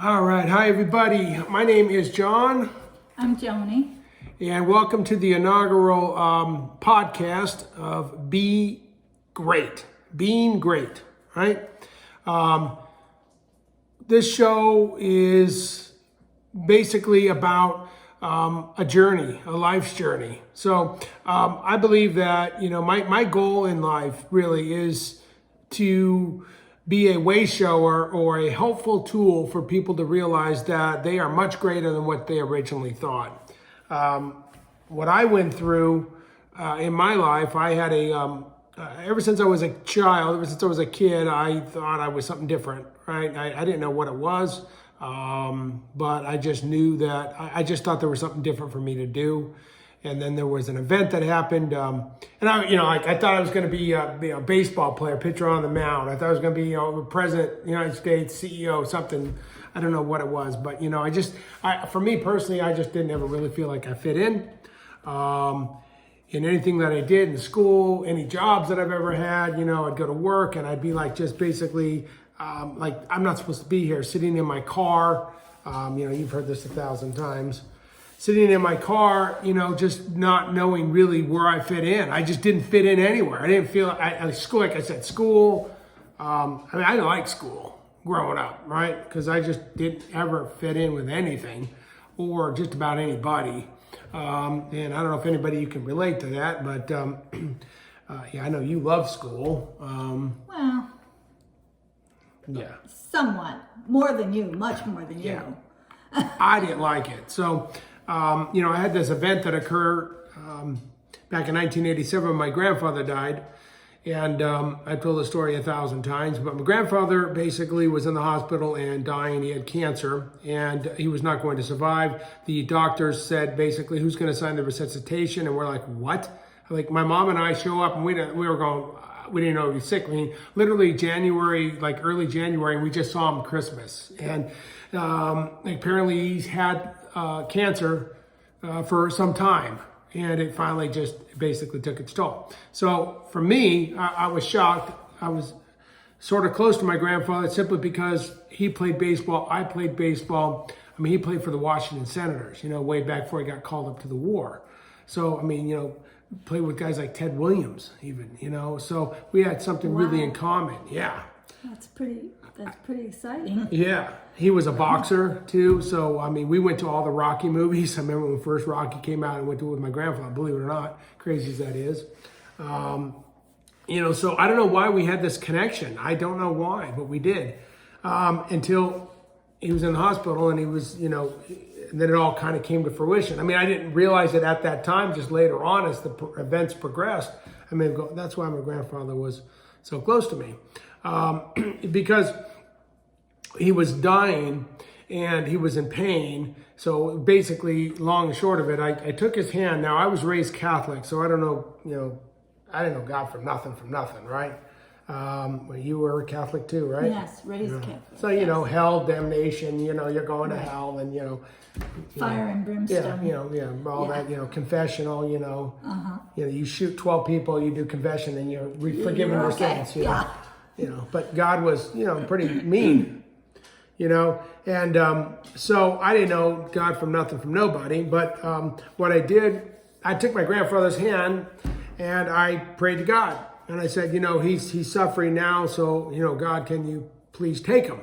All right. Hi, everybody. My name is John, I'm Joni. and welcome to the inaugural podcast of Be Great. Being Great, right? This show is basically about a journey, a life's journey. So I believe that, my goal in life really is to be a way shower or a helpful tool for people to realize that they are much greater than what they originally thought. What I went through in my life, I had ever since I was a child, ever since I was a kid, I thought I was something different, right? I didn't know what it was, but I just knew that I just thought there was something different for me to do. And then there was an event that happened, and I thought I was going to be a baseball player, pitcher on the mound. I thought I was going to be, president of the United States, CEO, something. I don't know what it was, but for me personally, I just didn't ever really feel like I fit in anything that I did in school, any jobs that I've ever had. I'd go to work and I'd be like, just basically, like I'm not supposed to be here, sitting in my car. You've heard this 1,000 times. Sitting in my car, just not knowing really where I fit in. I just didn't fit in anywhere. I didn't feel, school, like I said, school, I didn't like school growing up, right? Because I just didn't ever fit in with anything or just about anybody. And I don't know if anybody you can relate to that, but I know you love school. Well, Yeah. somewhat. More than you, much more than Yeah. you. I didn't like it. So, I had this event that occurred back in 1987 when my grandfather died. And I told the story 1,000 times, but my grandfather basically was in the hospital and dying. He had cancer and he was not going to survive. The doctors said basically, who's going to sign the resuscitation? And we're like, what? Like my mom and I show up and we were going, we didn't know he was sick. I mean, literally January, like early January, and we just saw him Christmas. And apparently he's had cancer for some time. And it finally just basically took its toll. So for me, I was shocked. I was sort of close to my grandfather simply because he played baseball. I played baseball. I mean, he played for the Washington Senators, way back before he got called up to the war. So, played with guys like Ted Williams even, so we had something really in common. Yeah. That's pretty exciting. Yeah, he was a boxer too. So, we went to all the Rocky movies. I remember when first Rocky came out, I went to it with my grandfather, believe it or not, crazy as that is. So I don't know why we had this connection. I don't know why, but we did. Until he was in the hospital and he was, and then it all kind of came to fruition. I didn't realize it at that time, just later on as the events progressed. That's why my grandfather was so close to me. Because he was dying and he was in pain. So basically, long and short of it, I took his hand. Now, I was raised Catholic, so I don't know, I didn't know God from nothing, right? You were Catholic too, right? Yes, raised Catholic. So, hell, damnation, you're going to hell and, Fire and brimstone. All that, confessional, you shoot 12 people, you do confession and you're forgiven your sins, but God was, pretty mean, and so I didn't know God from nothing from nobody, but what I did, I took my grandfather's hand and I prayed to God and I said, he's suffering now, so, God, can you please take him?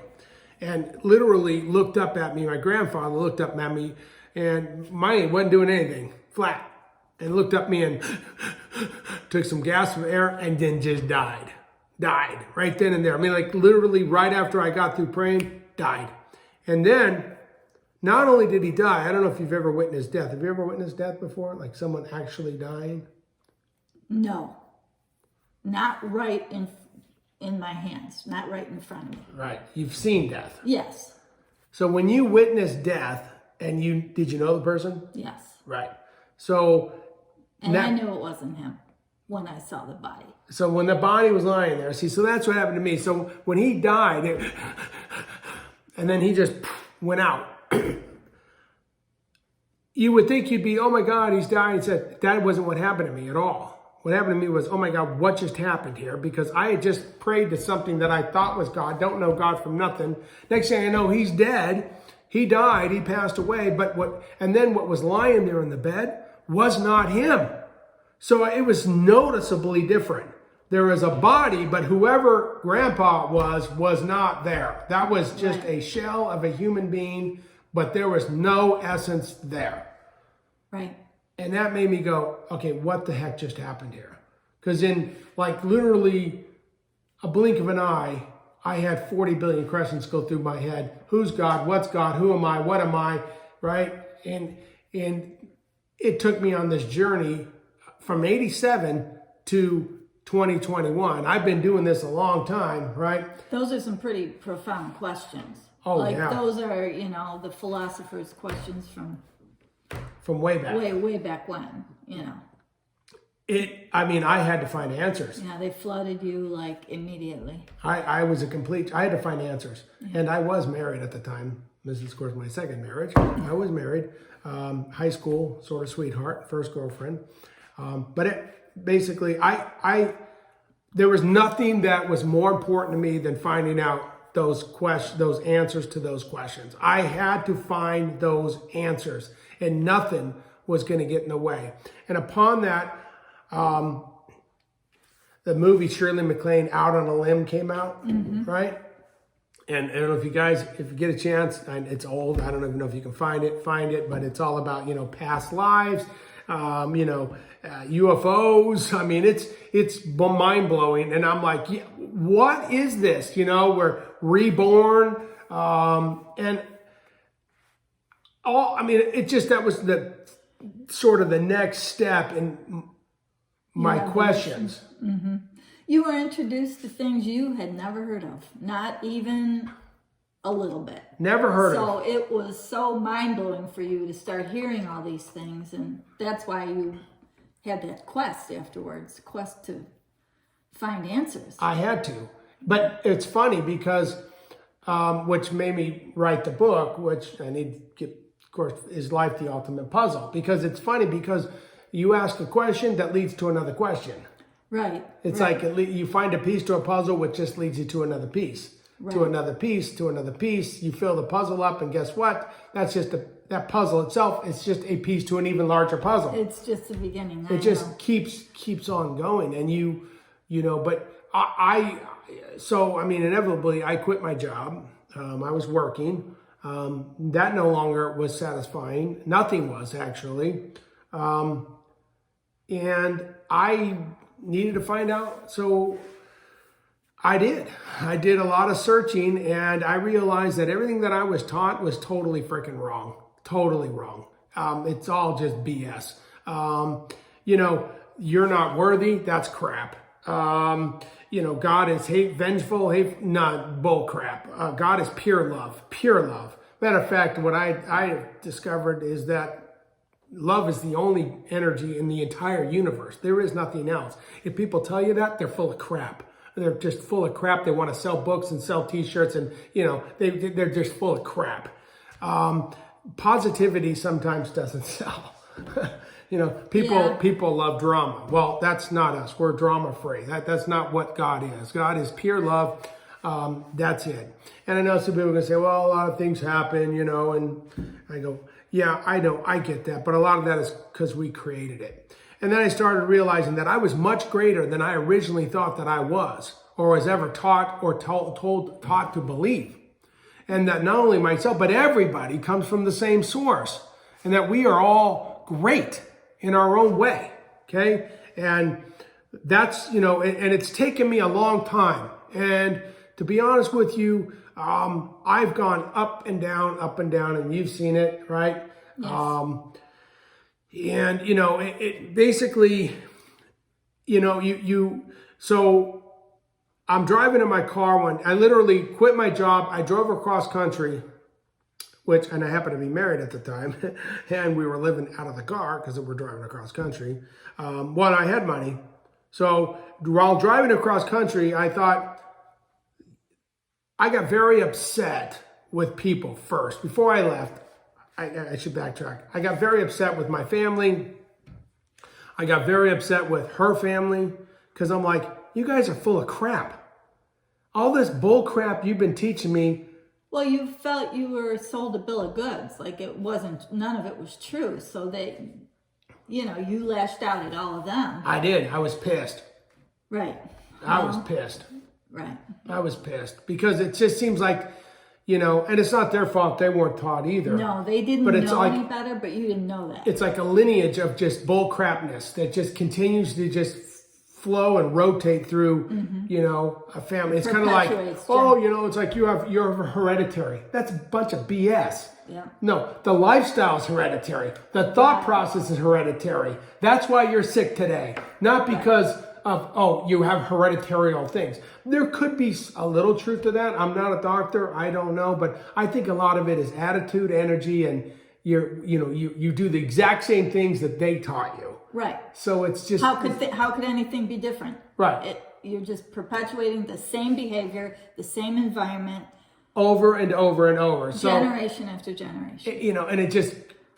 And literally looked up at me, my grandfather looked up at me and mine wasn't doing anything, flat, and looked up at me and took some gas from air and then just died right then and there. Literally right after I got through praying, died. And then not only did he die, I don't know if you've ever witnessed death. Have you ever witnessed death before? Like someone actually dying? No, not right in my hands, not right in front of me. Right. You've seen death. Yes. So when you witness death, and did you know the person? Yes. Right. So. And I knew it wasn't him when I saw the body. So when the body was lying there, so that's what happened to me. So when he died, and then he just went out. You would think you'd be, oh my God, he's dying. He said, that wasn't what happened to me at all. What happened to me was, oh my God, what just happened here? Because I had just prayed to something that I thought was God. Don't know God from nothing. Next thing I know, he's dead. He died. He passed away. And then what was lying there in the bed was not him. So it was noticeably different. There was a body, but whoever Grandpa was not there. That was just a shell of a human being, but there was no essence there. Right. And that made me go, okay, what the heck just happened here? Because in like literally a blink of an eye, I had 40 billion questions go through my head. Who's God? What's God? Who am I? What am I? Right? And it took me on this journey from 87 to 2021. I've been doing this a long time, right? Those are some pretty profound questions. Oh, like, yeah. Those are, the philosopher's questions from way back. Way back when, I had to find answers. Yeah, they flooded you like immediately. I had to find answers. Yeah. And I was married at the time. This is, of course, my second marriage. I was married, high school sort of sweetheart, first girlfriend. There was nothing that was more important to me than finding out those answers to those questions. I had to find those answers, and nothing was going to get in the way. And upon that, the movie Shirley MacLaine, Out on a Limb, came out, right? And I don't know if you guys, if you get a chance, it's old. I don't even know if you can find it, but it's all about, past lives, UFOs. I mean, it's mind blowing. And I'm like, yeah, what is this? We're reborn. That was the sort of the next step in my questions. Mm-hmm. You were introduced to things you had never heard of, not even a little bit. Never heard of. So it was so mind-blowing for you to start hearing all these things, and that's why you had that quest afterwards, quest to find answers. I had to. But it's funny because, which made me write the book, which I need to get, of course, Is Life the Ultimate Puzzle? Because it's funny because you ask a question that leads to another question. Right. It's like you find a piece to a puzzle, which just leads you to another piece, to another piece, to another piece. You fill the puzzle up, and guess what? That's just that puzzle itself. It's just a piece to an even larger puzzle. It's just the beginning. It just keeps on going, and But inevitably, I quit my job. I was working. That no longer was satisfying. Nothing was actually, and I needed to find out. So I did a lot of searching, and I realized that everything that I was taught was totally freaking wrong. Totally wrong. It's all just BS. You're not worthy. That's crap. God is vengeful, bull crap. God is pure love. Matter of fact, what I discovered is that love is the only energy in the entire universe. There is nothing else. If people tell you that, they're full of crap. They're just full of crap. They want to sell books and sell t-shirts, and they're just full of crap. Positivity sometimes doesn't sell. People love drama. Well, that's not us. We're drama free. That's not what God is. God is pure love. That's it. And I know some people are going to say, well, a lot of things happen, and I go, yeah, I know, I get that. But a lot of that is because we created it. And then I started realizing that I was much greater than I originally thought that I was, or was ever taught or taught to believe. And that not only myself, but everybody comes from the same source. And that we are all great in our own way. Okay? And that's, and it's taken me a long time. And to be honest with you, I've gone up and down, and you've seen it, right? Yes. It basically, so I'm driving in my car I literally quit my job. I drove across country, and I happened to be married at the time, and we were living out of the car because we're driving across country. I had money. So while driving across country, I thought, I got very upset with people first. Before I left, I should backtrack. I got very upset with my family. I got very upset with her family because I'm like, you guys are full of crap. All this bull crap you've been teaching me. Well, you felt you were sold a bill of goods. Like it wasn't, none of it was true. So they, you know, you lashed out at all of them. I did. I was pissed. Right. I was pissed. Right. I was pissed because it just seems like, you know, and it's not their fault. They weren't taught either. No, they didn't But it's know like- any better, but you didn't know that. It's like a lineage of just bull crapness that just continues to just flow and rotate through, you know, a family. It's kind of like, Perpetuates, oh, you know, it's like you're hereditary. That's a bunch of BS. Yeah. No, the lifestyle is hereditary. The thought process is hereditary. That's why you're sick today. Not because of, oh, you have hereditary things. There could be a little truth to that. I'm not a doctor. I don't know. But I think a lot of it is attitude, energy, and you do the exact same things that they taught you. Right. So it's just... How could anything be different? Right. You're just perpetuating the same behavior, the same environment, over and over and over. So, generation after generation. you know, and it just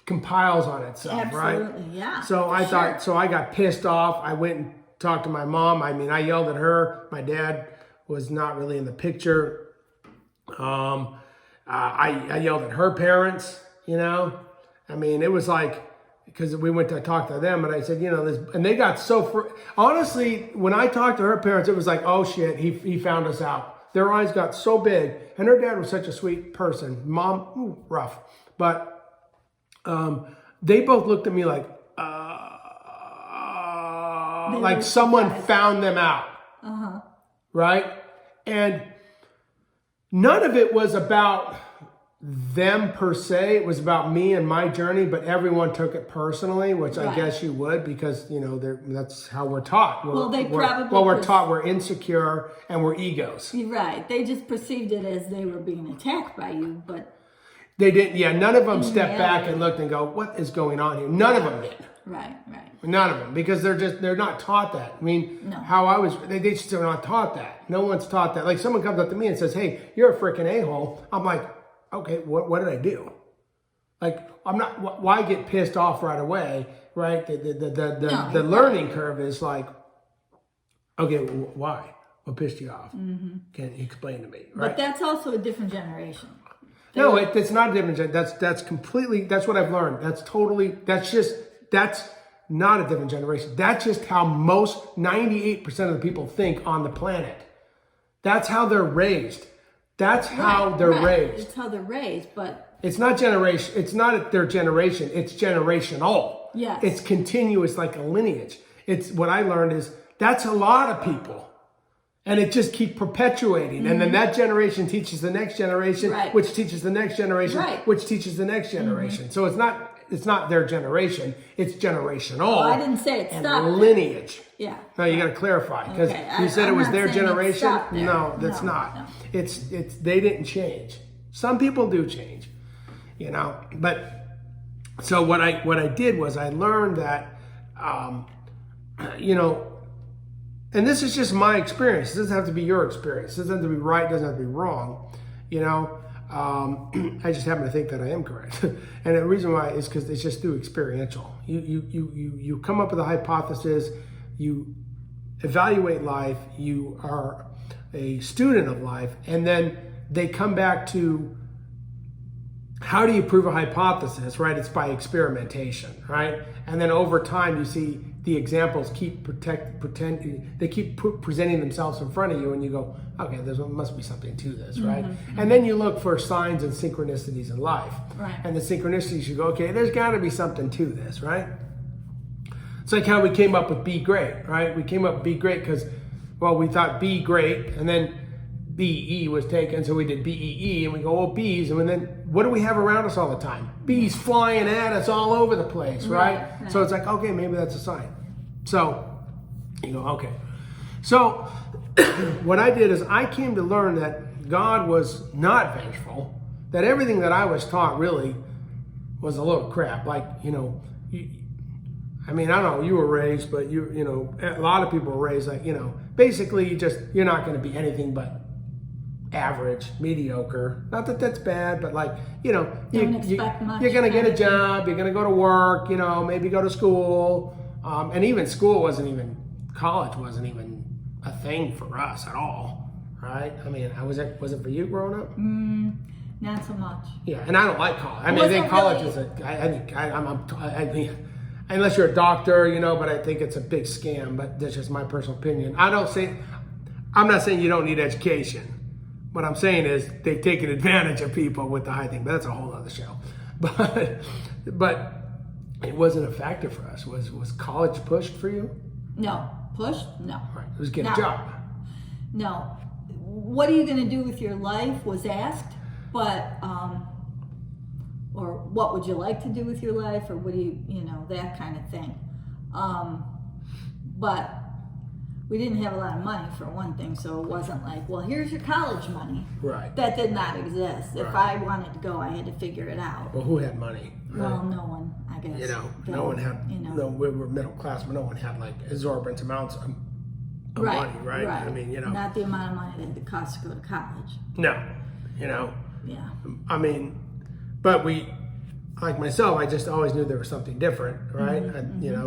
compiles on itself, right? Absolutely, yeah. So for I sure. thought, so I got pissed off. I went and talked to my mom. I mean, I yelled at her. My dad was not really in the picture. I yelled at her parents, you know. I mean, it was like, because we went to talk to them and I said, you know, this, and they got so, honestly, when I talked to her parents, it was like, oh shit, he found us out. Their eyes got so big, and her dad was such a sweet person. Mom, rough. But they both looked at me like someone found them out. Right? And none of it was about them per se. It was about me and my journey, but everyone took it personally, which I guess you would, because, you know, that's how we're taught. We're taught we're insecure and we're egos. Right. They just perceived it as they were being attacked by you, but... They didn't, none of them stepped back and looked and go, what is going on here? None of them did. Right. None of them, because they're not taught that. I mean, how I was, they just are not taught that. No one's taught that. Like someone comes up to me and says, hey, you're a freaking a-hole. I'm like, okay, what did I do? Like, I'm not, why get pissed off right away, right? The learning curve is like, okay, why? What pissed you off? Can you explain to me, right? But that's also a different generation. No, it's not a different generation. That's completely, that's what I've learned. That's not a different generation. That's just how most 98% of the people think on the planet. That's how they're raised. That's how they're raised. It's how they're raised, but... It's not generation. It's not their generation. It's generational. Yes. It's continuous, like a lineage. It's what I learned is that's a lot of people. And it just keeps perpetuating. And then that generation teaches the next generation, which teaches the next generation, which teaches the next generation. So it's not their generation. It's generational. Well, I didn't say it stopped. Lineage. Yeah. No, you got to clarify, because you said it was their generation. No, that's not. No. It's they didn't change. Some people do change, you know. But so what I did was I learned that, you know. And this is just my experience. It doesn't have to be your experience. It doesn't have to be right. It doesn't have to be wrong. You know, I just happen to think that I am correct. And the reason why is because it's just through experiential. You come up with a hypothesis. You evaluate life. You are a student of life. And then they come back to, how do you prove a hypothesis, right? It's by experimentation, right? And then over time, you see the examples keep presenting themselves in front of you, and you go, okay, there must be something to this, right? And then you look for signs and synchronicities in life. Right. And the synchronicities, you go, okay, there's got to be something to this, right? It's like how we came up with Be Great, right? We came up with Be Great because, well, we thought Be Great, and then BE was taken, so we did BEE, and we go, oh, bees, and then what do we have around us all the time? Bees flying at us all over the place, right? So it's like, okay, maybe that's a sign. So you go, okay. So what I did is I came to learn that God was not vengeful, that everything that I was taught really was a little crap. Like, you know, I mean, I don't know, you were raised, but you know, a lot of people were raised like, you know, basically you're not going to be anything but average, mediocre. Not that that's bad, but like, you know, you're going to get a job, you're going to go to work, you know, maybe go to school, And even college wasn't even a thing for us at all, right? I mean, was it for you growing up? Not so much. Yeah, and I don't like college. I mean, I Wasn't think college really- I think, unless you're a doctor, but I think it's a big scam, but that's just my personal opinion. I'm not saying you don't need education. What I'm saying is they've taken advantage of people with the high thing, but that's a whole other show. But it wasn't a factor for us. Was college pushed for you? No. Pushed? No. Right. It was get No. a job. No. What are you going to do with your life was asked, but, or what would you like to do with your life, or what do you that kind of thing. But we didn't have a lot of money for one thing, so it wasn't like, well, here's your college money. Right. That did not exist. If Right. I wanted to go, I had to figure it out. Well, who had money? Right? Well, no one, I guess. No one had. No, we were middle class, but no one had like exorbitant amounts of money, right? I mean, not the amount of money that it costs to go to college. No, Yeah. I mean, but like myself, I just always knew there was something different, right?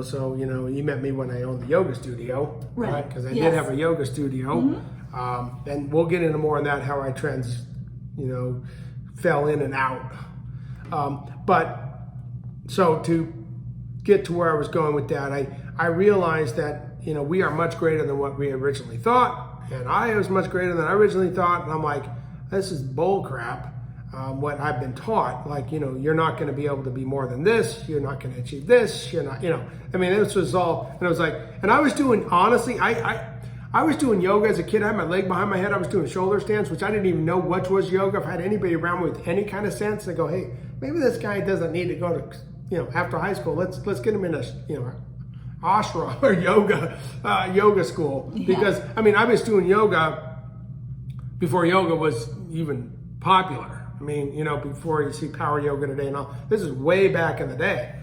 So you met me when I owned the yoga studio, right? Because I did have a yoga studio, and we'll get into more on that, how I fell in and out. But so to get to where I was going with that, I realized that we are much greater than what we originally thought, and I was much greater than I originally thought, and I'm like, this is bull crap. What I've been taught, like, you're not going to be able to be more than this. You're not going to achieve this. You're not, I mean, this was all, and I was like, and I was doing, honestly, I was doing yoga as a kid. I had my leg behind my head. I was doing shoulder stands, which I didn't even know what was yoga. If I had anybody around me with any kind of sense, I go, hey, maybe this guy doesn't need to go to, after high school, let's get him in a, ashram or yoga school. Yeah. Because, I mean, I was doing yoga before yoga was even popular. I mean, before you see power yoga today and all, this is way back in the day.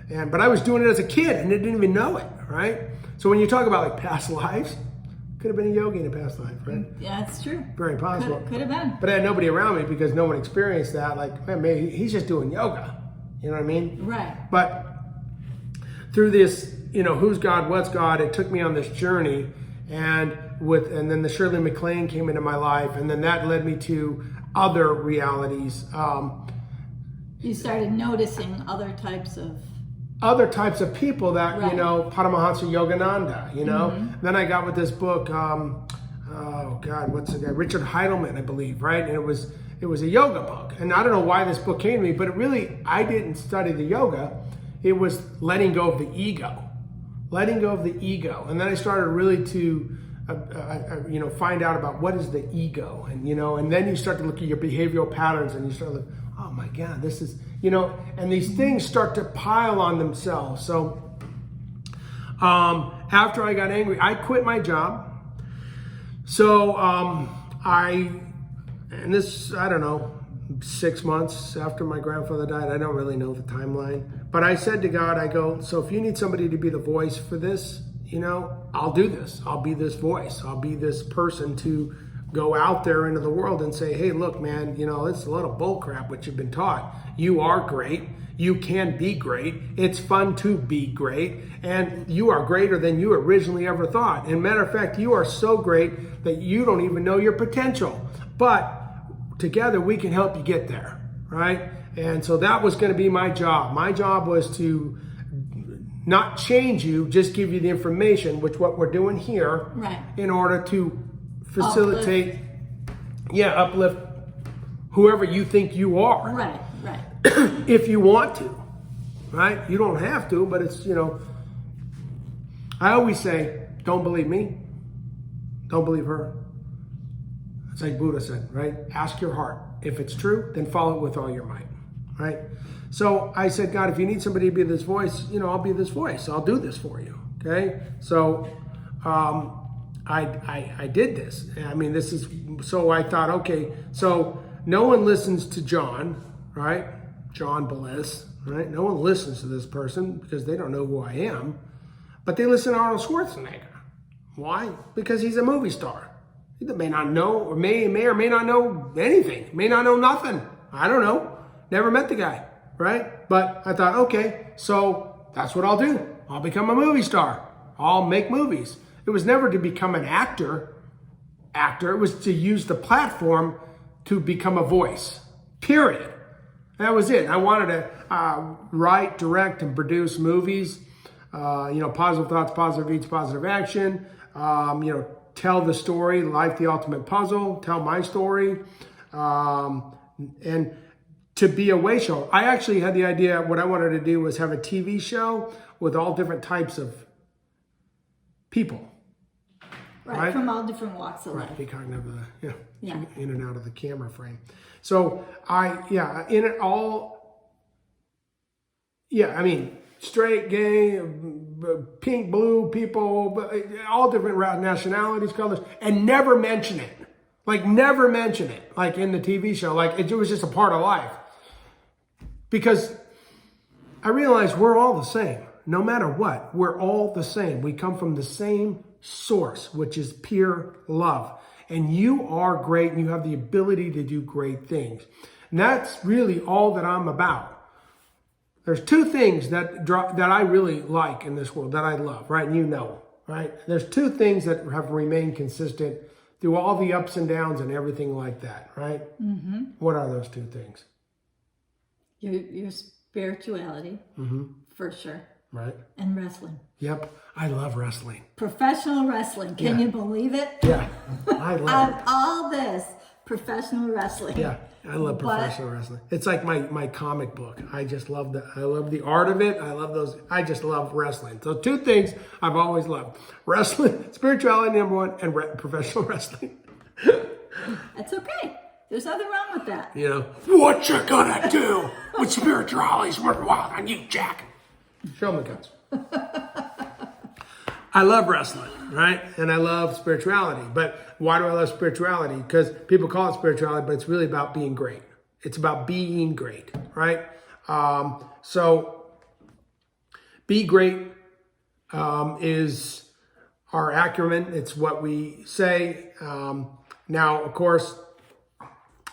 But I was doing it as a kid and I didn't even know it, right? So when you talk about like past lives, could have been a yogi in a past life, right? Yeah, it's true. Very possible. Could have been. But I had nobody around me because no one experienced that. Like, man, maybe he's just doing yoga. You know what I mean? Right. But through this, who's God, what's God, it took me on this journey. And then the Shirley MacLaine came into my life, and then that led me to other realities. You started noticing other types of people that, right. Paramahansa Yogananda, Then I got with this book, what's the guy? Richard Heidelman, I believe, right? And it was a yoga book. And I don't know why this book came to me, but I didn't study the yoga. It was letting go of the ego. Letting go of the ego. And then I started really to find out about what is the ego, and then you start to look at your behavioral patterns, and you start to look, oh my God, this is, and these things start to pile on themselves. So after I got angry, I quit my job. So I don't know, 6 months after my grandfather died, I don't really know the timeline, but I said to God, I go, so if you need somebody to be the voice for this, I'll do this. I'll be this voice. I'll be this person to go out there into the world and say, hey, look, man, it's a lot of bull crap what you've been taught. You are great. You can be great. It's fun to be great. And you are greater than you originally ever thought. And matter of fact, you are so great that you don't even know your potential. But together we can help you get there, right? And so that was going to be my job. My job was to not change you, just give you the information, which what we're doing here, right, in order to facilitate, uplift whoever you think you are. Right. If you want to, right? You don't have to, but it's, I always say, don't believe me, don't believe her. It's like Buddha said, right? Ask your heart. If it's true, then follow it with all your might, right? So I said, God, if you need somebody to be this voice, I'll be this voice. I'll do this for you, okay? So I did this. I mean, so I thought, okay, so no one listens to John, right? John Bliss, right? No one listens to this person because they don't know who I am, but they listen to Arnold Schwarzenegger. Why? Because he's a movie star. He may not know, or may or may not know anything, may not know nothing. I don't know. Never met the guy, right? But I thought, okay, so that's what I'll do. I'll become a movie star. I'll make movies. It was never to become an actor. It was to use the platform to become a voice. Period. That was it. I wanted to write, direct, and produce movies. Positive thoughts, positive deeds, positive action. Tell the story, Life the Ultimate Puzzle. Tell my story. And to be a way show. I actually had the idea, what I wanted to do was have a TV show with all different types of people. Right, from all different walks of life. Be cognizant of the, Yeah. in and out of the camera frame. So straight, gay, pink, blue people, all different nationalities, colors, and never mention it. Like never mention it, like in the TV show. Like it was just a part of life. Because I realized we're all the same. No matter what, we're all the same. We come from the same source, which is pure love. And you are great and you have the ability to do great things. And that's really all that I'm about. There's two things that I really like in this world, that I love, right? And you know, right? There's two things that have remained consistent through all the ups and downs and everything like that, right? Mm-hmm. What are those two things? Your spirituality, for sure. Right. And wrestling. Yep. I love wrestling. Professional wrestling. Can you believe it? Yeah. I love it. All this professional wrestling. Yeah. I love professional wrestling. It's like my comic book. I just love I love the art of it. I just love wrestling. So two things I've always loved. Wrestling, spirituality number one, and professional wrestling. That's okay. There's nothing wrong with that. What you gonna do with spirituality's worth wild on you, Jack? Show me guns. I love wrestling, right? And I love spirituality. But why do I love spirituality? Because people call it spirituality, but it's really about being great. It's about being great, right? So be great is our acumen. It's what we say. Now, of course,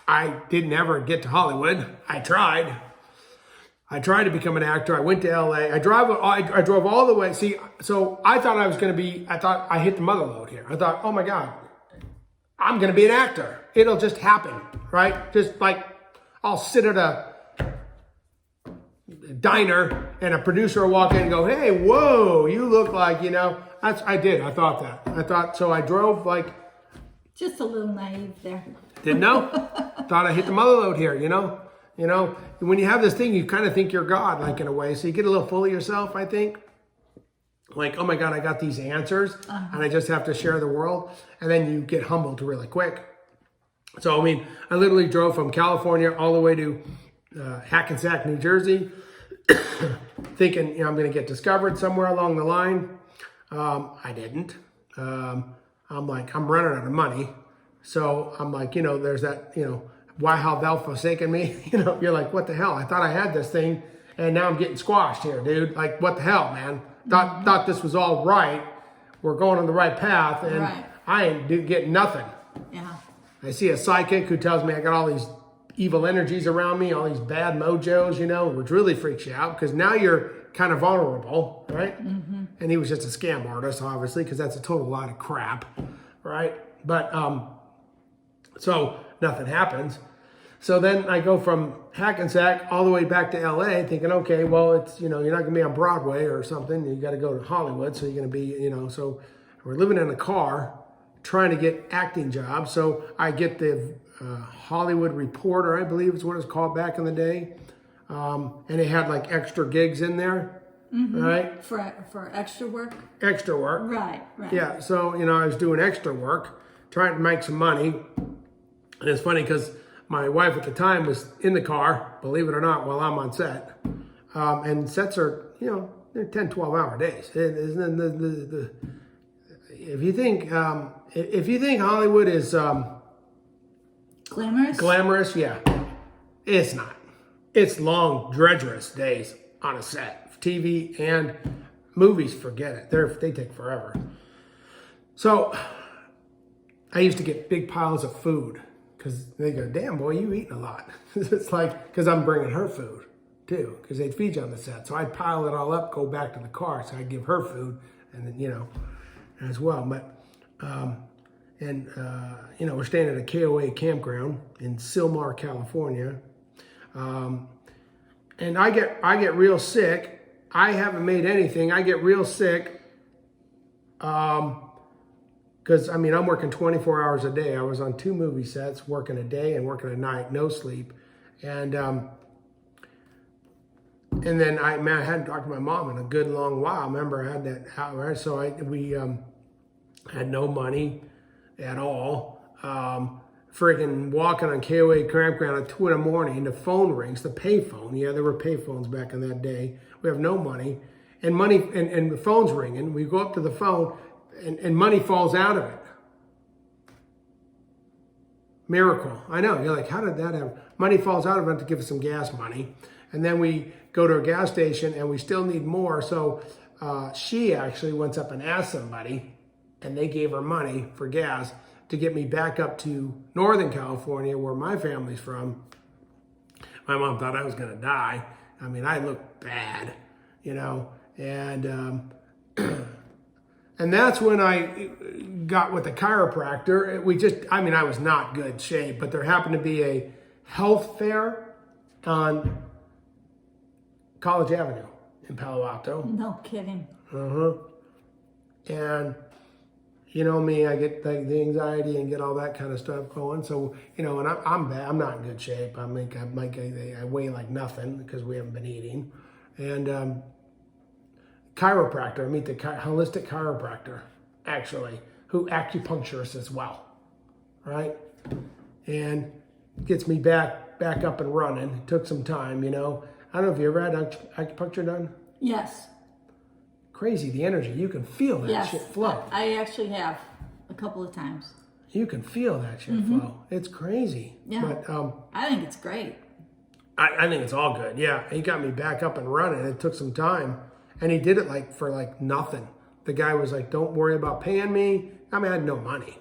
I didn't ever get to Hollywood. I tried to become an actor. I went to LA. I drove all the way. See, so I thought I hit the mother lode here. I thought, oh my God, I'm going to be an actor. It'll just happen, right? Just like I'll sit at a diner and a producer will walk in and go, hey, whoa, you look like, I did. I thought that. So I drove like. Just a little naive there. Didn't know. Thought I hit the mother lode here, when you have this thing, you kind of think you're God, like in a way. So you get a little full of yourself, I think. Like, oh my God, I got these answers and I just have to share the world. And then you get humbled really quick. So, I literally drove from California all the way to Hackensack, New Jersey, thinking, I'm going to get discovered somewhere along the line. I didn't. I'm running out of money. So I'm like, there's that, why have thou forsaken me? You're like, what the hell? I thought I had this thing and now I'm getting squashed here, dude. Like, what the hell, man? Thought this was all right. We're going on the right path and I ain't getting nothing. Yeah. I see a psychic who tells me I got all these evil energies around me, all these bad mojos, which really freaks you out because now you're kind of vulnerable, right? Mm-hmm. And he was just a scam artist, obviously, because that's a total lot of crap, right? But, so nothing happens. So then I go from Hackensack all the way back to LA thinking, okay, well, it's, you're not going to be on Broadway or something. You got to go to Hollywood. So you're going to be, so we're living in a car trying to get acting jobs. So I get the Hollywood Reporter, I believe is what it's called back in the day. And it had like extra gigs in there, right? For extra work? Extra work. Right. Yeah. So, I was doing extra work, trying to make some money. And it's funny because my wife at the time was in the car, believe it or not, while I'm on set. And sets are, they're 10, 12-hour days. If you think Hollywood is glamorous, yeah, it's not. It's long, drudgerous days on a set. TV and movies, forget it. They take forever. So I used to get big piles of food because they go, damn, boy, you eating a lot. It's like, because I'm bringing her food, too, because they'd feed you on the set. So I'd pile it all up, go back to the car. So I'd give her food, and then, you know, as well. But, you know, we're staying at a KOA campground in Sylmar, California. And I get real sick. I haven't made anything. I get real sick. Because, I mean, I'm working 24 hours a day. I was on 2 movie sets, working a day and working a night, no sleep. And then I hadn't talked to my mom in a good long while. Remember, I had that house, right? So we had no money at all. Friggin' walking on KOA campground at 2 in the morning, the phone rings, the payphone. Yeah, there were payphones back in that day. We have no money. And the phone's ringing. We go up to the phone, and money falls out of it. Miracle. I know. You're like, how did that happen? Money falls out of it to give us some gas money. And then we go to a gas station, and we still need more. So she actually went up and asked somebody, and they gave her money for gas to get me back up to Northern California, where my family's from. My mom thought I was going to die. I mean, I looked bad, you know, and that's when I got with the chiropractor. I was not good shape, but there happened to be a health fair on College Avenue in Palo Alto. No kidding. And you know me, I get the anxiety and get all that kind of stuff going. So, you know, and I'm bad. I'm not in good shape. I weigh like nothing because we haven't been eating. And chiropractor, I meet the holistic chiropractor, actually, who acupuncturist as well, right? And gets me back up and running. It took some time, you know. I don't know if you ever had acupuncture done? Yes. Crazy, the energy. You can feel that shit flow. I actually have a couple of times. You can feel that shit flow. It's crazy. Yeah. But I think it's great. I think it's all good. Yeah. He got me back up and running. It took some time. And he did it for nothing. The guy was like, don't worry about paying me. I mean, I had no money.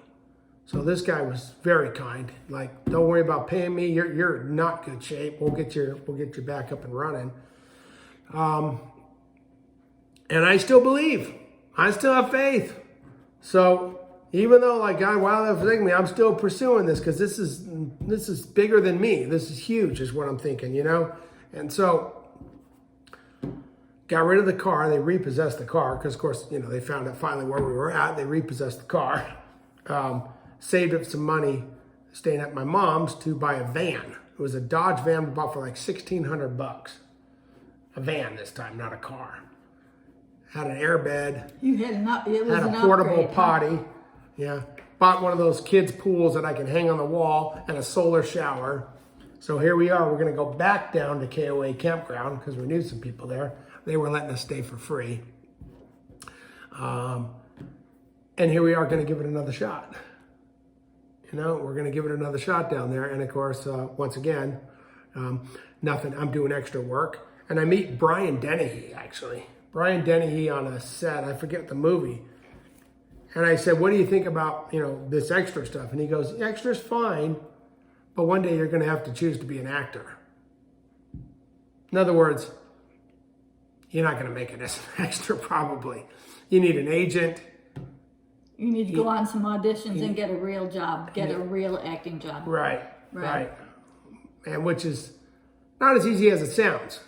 So this guy was very kind. Like, don't worry about paying me. You're not good shape. We'll get you back up and running. And I still believe. I still have faith. So even though God wound up forsaking me, I'm still pursuing this because this is bigger than me. This is huge, is what I'm thinking, you know? And so got rid of the car. They repossessed the car because, of course, you know, they found out finally where we were at. They repossessed the car. Saved up some money staying at my mom's to buy a van. It was a Dodge van we bought for like $1,600. A van this time, not a car. Had an airbed. You had a portable potty. Yeah. Bought one of those kids' pools that I can hang on the wall and a solar shower. So here we are. We're going to go back down to KOA campground because we knew some people there. They were letting us stay for free. And here we are going to give it another shot. You know, we're going to give it another shot down there. And of course, once again, nothing. I'm doing extra work. And I meet Brian Dennehy, actually. Brian Dennehy on a set. I forget the movie. And I said, what do you think about, you know, this extra stuff? And he goes, extra's fine, but one day you're going to have to choose to be an actor. In other words, you're not going to make it as an extra probably. You need an agent. You need to go on some auditions and get a real job, get a real acting job. Right. And which is not as easy as it sounds.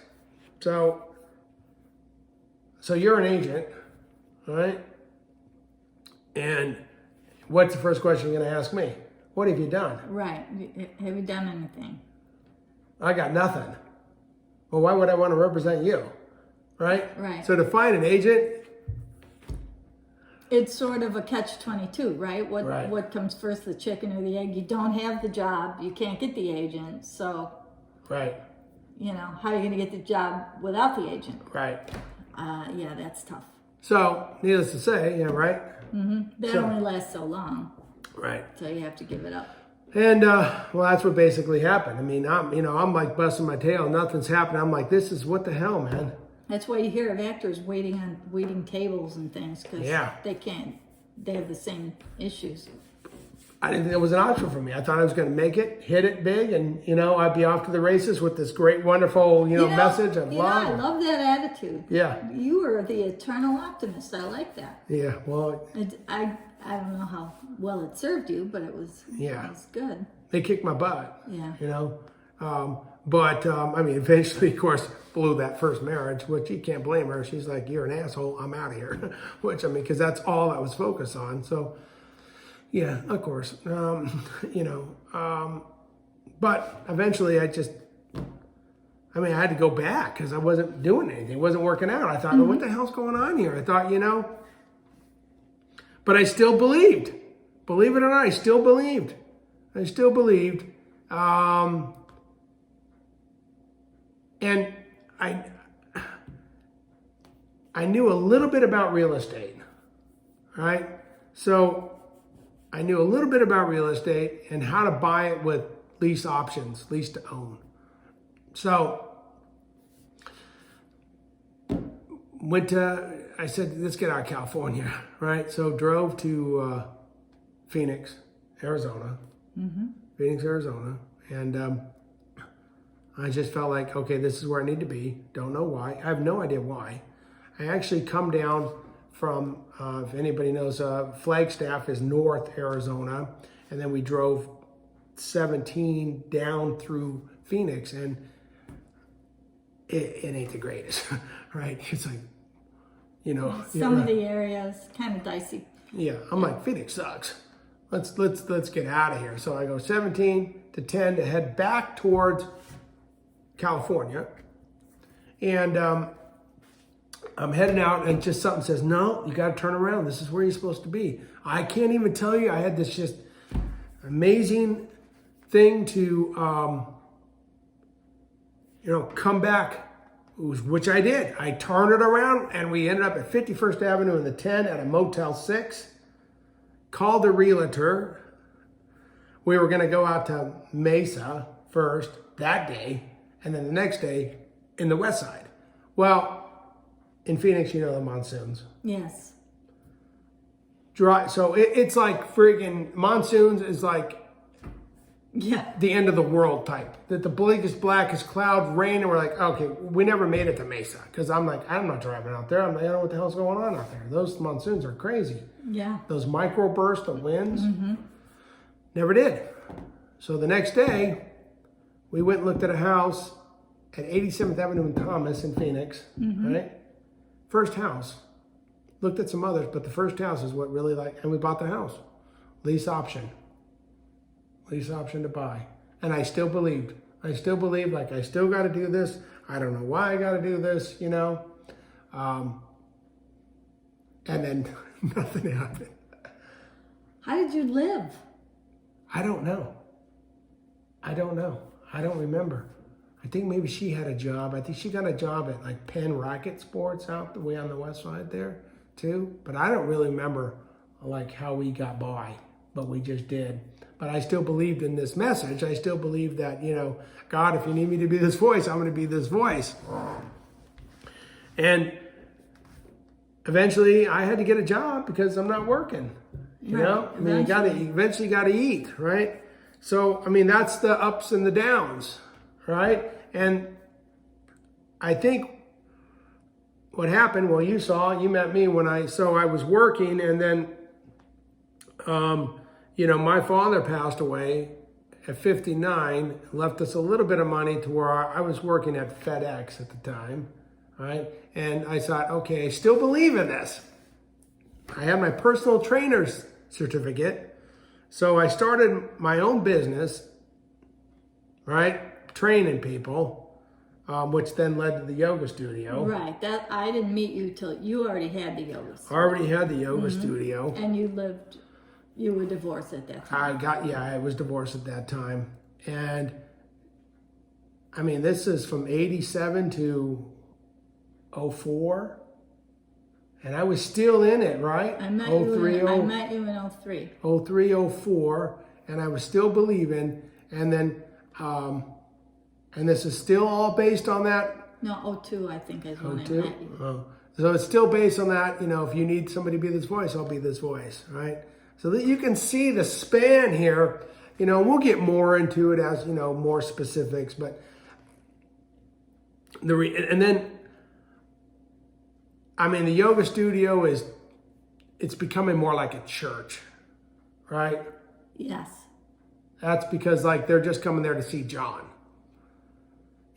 So you're an agent, right? And what's the first question you're going to ask me? What have you done? Right. Have you done anything? I got nothing. Well, why would I want to represent you? Right? Right. So to find an agent, it's sort of a catch-22, right? Right. What comes first, the chicken or the egg? You don't have the job, you can't get the agent, so right. You know, how are you going to get the job without the agent? Right. Yeah, that's tough. So, needless to say, yeah, right? That only lasts so long. Right. So you have to give it up. And, well, that's what basically happened. I mean, I'm like busting my tail. Nothing's happening. I'm like, this is what the hell, man? That's why you hear of actors waiting tables and things because they have the same issues. I didn't think it was an option for me. I thought I was going to make it, hit it big, and I'd be off to the races with this great, wonderful, message of love. I love that attitude. Yeah. You are the eternal optimist. I like that. Yeah. Well, I don't know how well it served you, but it was good. they kicked my butt. Yeah. Eventually, of course, blew that first marriage, which you can't blame her. She's like, "You're an asshole. I'm out of here," because that's all I was focused on. So. Yeah, of course. But eventually I had to go back because I wasn't doing anything. It wasn't working out. I thought, well, what the hell's going on here? I thought, but I still believed. Believe it or not, I still believed. And I knew a little bit about real estate, right? So I knew a little bit about real estate and how to buy it with lease options, lease to own. So I said, let's get out of California, right? So drove to Phoenix, Arizona. Phoenix, Arizona. And I just felt like, okay, this is where I need to be. Don't know why. I have no idea why. I actually come down from, if anybody knows, Flagstaff is North Arizona. And then we drove 17 down through Phoenix, and it ain't the greatest, right? It's like, Some of the areas kind of dicey. Yeah, I'm like, Phoenix sucks. Let's get out of here. So I go 17 to 10 to head back towards California. And I'm heading out, and just something says, no, you got to turn around. This is where you're supposed to be. I can't even tell you. I had this just amazing thing to, come back, which I did. I turned it around, and we ended up at 51st Avenue in the 10 at a Motel 6. Called the realtor. We were going to go out to Mesa first that day, and then the next day in the West Side. Well, in Phoenix, the monsoons. Yes. Dry. So it's like friggin' monsoons is like the end of the world type. That the bleakest, blackest cloud, rain, and we're like, okay, we never made it to Mesa. Because I'm like, I'm not driving out there. I don't know what the hell's going on out there. Those monsoons are crazy. Yeah. Those microbursts of winds. Never did. So the next day, we went and looked at a house at 87th Avenue and Thomas in Phoenix, right? First house. Looked at some others, but the first house is what really and we bought the house. Lease option. Lease option to buy. And I still believed. I still got to do this. I don't know why I got to do this, And then nothing happened. How did you live? I don't know. I don't remember. I think maybe she had a job. I think she got a job at like Penn Racket Sports out the way on the west side there too. But I don't really remember like how we got by, but we just did. But I still believed in this message. I still believed that, God, if you need me to be this voice, I'm going to be this voice. And eventually I had to get a job because I'm not working. You eventually got to eat, right? So, that's the ups and the downs, right? And I think what happened, well, you met me when I was working, and then, my father passed away at 59, left us a little bit of money to where I was working at FedEx at the time, right? And I thought, okay, I still believe in this. I have my personal trainer's certificate. So I started my own business, right? Training people, which then led to the yoga studio. Right. That I didn't meet you till you already had the yoga studio. I already had the yoga studio. And you were divorced at that time. I was divorced at that time. And this is from 87 to 04. And I was still in it, right? I met you in 03. 03, 04, and I was still believing. And then, and this is still all based on that? No, 02, I think, is when I met you. Oh. So it's still based on that, if you need somebody to be this voice, I'll be this voice, right? so that you can see the span here. We'll get more into it as, more specifics, but and then, the yoga studio it's becoming more like a church, right? Yes. That's because they're just coming there to see John,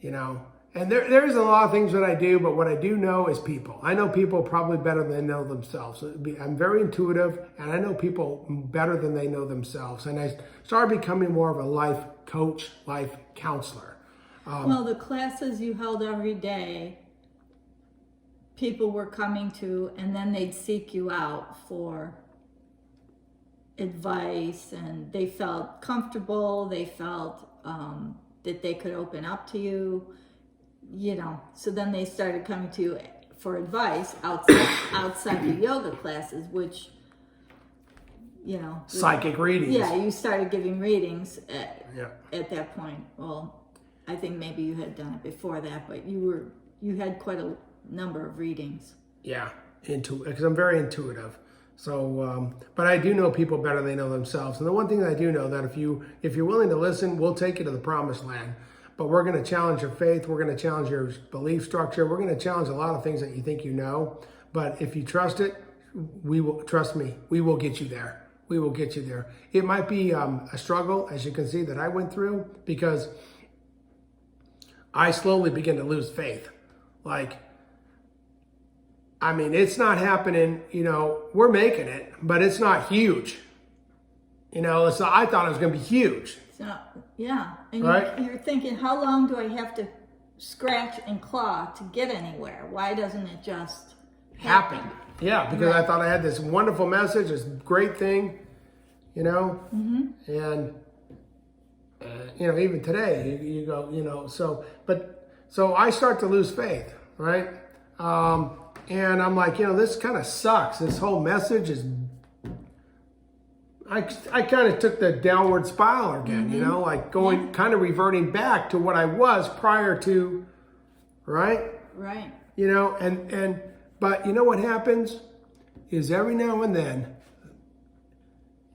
and there's a lot of things that I do, but what I do know is people. I know people probably better than they know themselves. I'm very intuitive, and I know people better than they know themselves. And I started becoming more of a life coach, life counselor. Well, the classes you held every day, people were coming to, and then they'd seek you out for advice, and they felt comfortable. They felt that they could open up to you. So then they started coming to you for advice outside the yoga classes, which, Psychic readings. Yeah, you started giving readings Yeah. at that point. Well, I think maybe you had done it before that, but you had quite a number of readings. Yeah, because I'm very intuitive. So, but I do know people better than they know themselves. And the one thing that I do know that if you're willing to listen, we'll take you to the promised land. But we're going to challenge your faith. We're going to challenge your belief structure. We're going to challenge a lot of things that you think you know. But if you trust it, trust me, we will get you there. We will get you there. It might be a struggle, as you can see, that I went through, because I slowly began to lose faith. It's not happening, we're making it, but it's not huge. I thought it was going to be huge. So, yeah. And right? you're thinking, how long do I have to scratch and claw to get anywhere? Why doesn't it just happen? Yeah, because Right. I thought I had this wonderful message, this great thing, Mm-hmm. and, even today, you go, so I start to lose faith, right? And I'm like, this kind of sucks. This whole message is, I kind of took the downward spiral again, going, kind of reverting back to what I was prior to, right? Right. But you know what happens is every now and then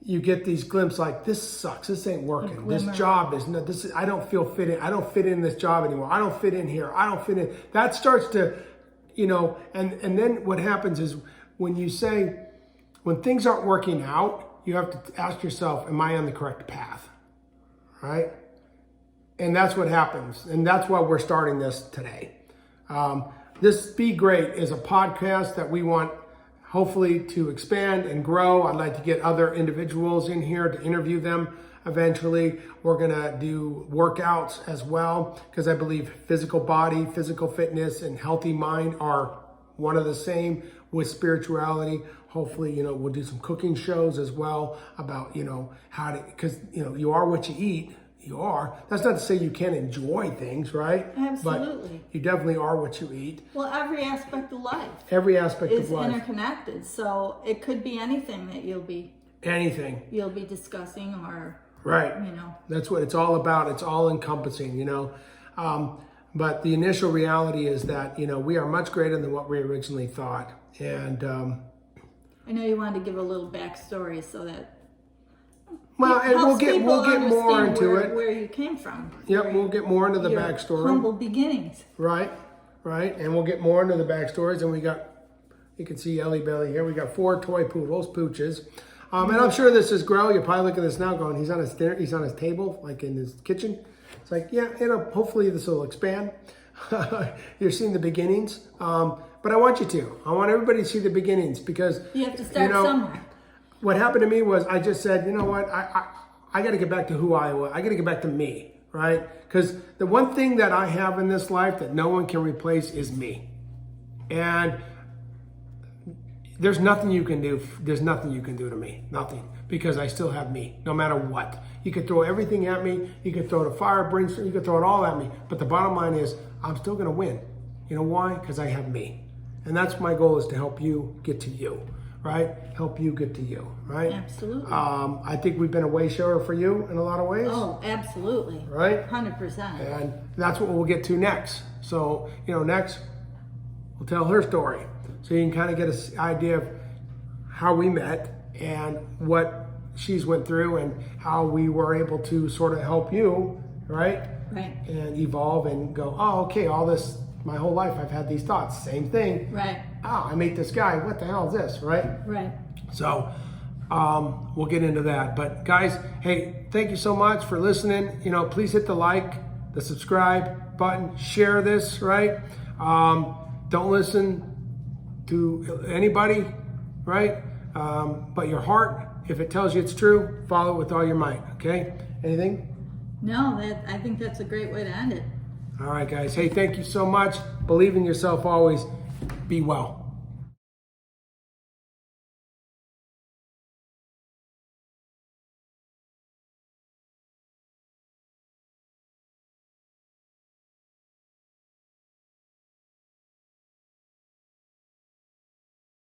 you get these glimpses like, this sucks. This ain't working. This job is not, I don't feel fit in. I don't fit in this job anymore. I don't fit in here. I don't fit in. That starts to, and then what happens is when things aren't working out, you have to ask yourself, am I on the correct path? Right? And that's what happens. And that's why we're starting this today. This Be Great is a podcast that we want hopefully to expand and grow. I'd like to get other individuals in here to interview them eventually. We're going to do workouts as well, because I believe physical body, physical fitness, and healthy mind are one of the same with spirituality. Hopefully, we'll do some cooking shows as well about, how to, because, you are what you eat. You are. That's not to say you can't enjoy things, right? Absolutely. But you definitely are what you eat. Well, every aspect of life Every aspect is of life. interconnected. So it could be anything that you'll be discussing, or right. That's what it's all about. It's all encompassing, But the initial reality is that, we are much greater than what we originally thought. And I know you wanted to give a little backstory so that and we'll get more into it. Where you came from. Yep, we'll get more into the your backstory. Humble beginnings. Right, and we'll get more into the backstories. And you can see Ellie Belly here. We got 4 toy poodles, pooches. And I'm sure this is Grow. You're probably looking at this now going, he's on his table, like in his kitchen. It's like, yeah, hopefully this will expand. You're seeing the beginnings. But I want you to. I want everybody to see the beginnings, because You have to start somewhere. What happened to me was I just said, you know what, I got to get back to who I was. I got to get back to me, right? Because the one thing that I have in this life that no one can replace is me. And there's nothing you can do. There's nothing you can do to me. Nothing. Because I still have me, no matter what. You could throw everything at me. You could throw the fire, brimstone. You could throw it all at me. But the bottom line is, I'm still going to win. You know why? Because I have me. And that's my goal, is to help you get to you. Right? Help you get to you, right? Absolutely. I think we've been a way shower for you in a lot of ways. Oh, absolutely. Right? 100%. And that's what we'll get to next. So, next, we'll tell her story. So you can kind of get an idea of how we met and what she's went through and how we were able to sort of help you, right? Right. And evolve and go, oh, okay, all this, my whole life I've had these thoughts. Same thing. Right. Oh, I meet this guy. What the hell is this, right? Right. So we'll get into that. But guys, hey, thank you so much for listening. You know, please hit the like, the subscribe button, share this, right? Don't listen to anybody, right? But your heart, if it tells you it's true, follow it with all your might, okay? Anything? No, I think that's a great way to end it. All right, guys. Hey, thank you so much. Believe in yourself always. Be well.